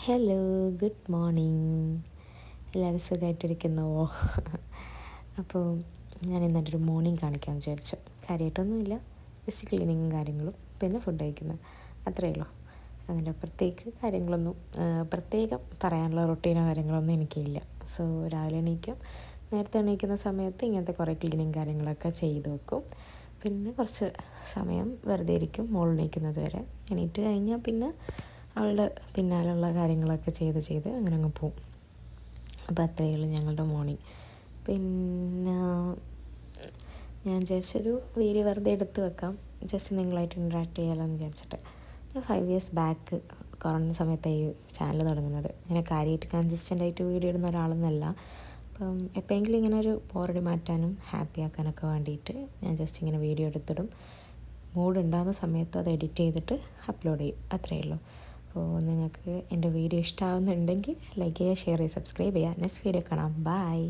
Hello, good morning. എല്ലാവരും സുഖമായിട്ടിരിക്കുന്നുവോ? അപ്പോൾ ഞാൻ ഇന്നത്തെ ഒരു മോർണിംഗ് കാണിക്കാമെന്ന് വിചാരിച്ചു. കാര്യമായിട്ടൊന്നുമില്ല, ജസ്റ്റ് ക്ലീനിങ്ങും കാര്യങ്ങളും പിന്നെ ഫുഡ് കഴിക്കുന്നത്, അത്രയേ ഉള്ളൂ. അതിൻ്റെ പ്രത്യേകം പറയാനുള്ള റൊട്ടീനോ കാര്യങ്ങളൊന്നും എനിക്കില്ല. സോ രാവിലെ നേരത്തെ എണീക്കുന്ന സമയത്ത് ഇങ്ങനത്തെ കുറേ ക്ലീനിങ് കാര്യങ്ങളൊക്കെ ചെയ്ത് വെക്കും. പിന്നെ കുറച്ച് സമയം വെറുതെ ഇരിക്കും മോൾ എണീക്കുന്നത് വരെ. എണീറ്റ് കഴിഞ്ഞാൽ പിന്നെ അവളുടെ പിന്നാലെയുള്ള കാര്യങ്ങളൊക്കെ ചെയ്ത് അങ്ങനെ അങ്ങ് പോവും. അപ്പോൾ അത്രയേ ഉള്ളൂ ഞങ്ങളുടെ മോർണിംഗ്. പിന്നെ ഞാൻ വിചാരിച്ചൊരു വീഡിയോ വെറുതെ എടുത്ത് വെക്കാം, ജസ്റ്റ് നിങ്ങളായിട്ട് ഇൻട്രാക്ട് ചെയ്യാമല്ലോ എന്ന് വിചാരിച്ചിട്ട്. ഞാൻ 5 years ബാക്ക് കൊറോണ സമയത്തായി ഈ ചാനൽ തുടങ്ങുന്നത്. ഇങ്ങനെ കാര്യമായിട്ട് കൺസിസ്റ്റൻ്റായിട്ട് വീഡിയോ ഇടുന്ന ഒരാളൊന്നുമല്ല. അപ്പം എപ്പോഴെങ്കിലും ഇങ്ങനെ ഒരു ബോറടി മാറ്റാനും ഹാപ്പി ആക്കാനൊക്കെ വേണ്ടിയിട്ട് ഞാൻ ജസ്റ്റ് ഇങ്ങനെ വീഡിയോ എടുത്തിടും. മൂഡ് ഉണ്ടാകുന്ന സമയത്ത് അത് എഡിറ്റ് ചെയ്തിട്ട് അപ്ലോഡ് ചെയ്യും, അത്രയേ ഉള്ളൂ. അപ്പോൾ നിങ്ങൾക്ക് എൻ്റെ വീഡിയോ ഇഷ്ടമാവുന്നുണ്ടെങ്കിൽ ലൈക്ക് ചെയ്യുക, ഷെയർ ചെയ്യുക, സബ്സ്ക്രൈബ് ചെയ്യുക. നെക്സ്റ്റ് വീഡിയോ കാണാം. ബൈ.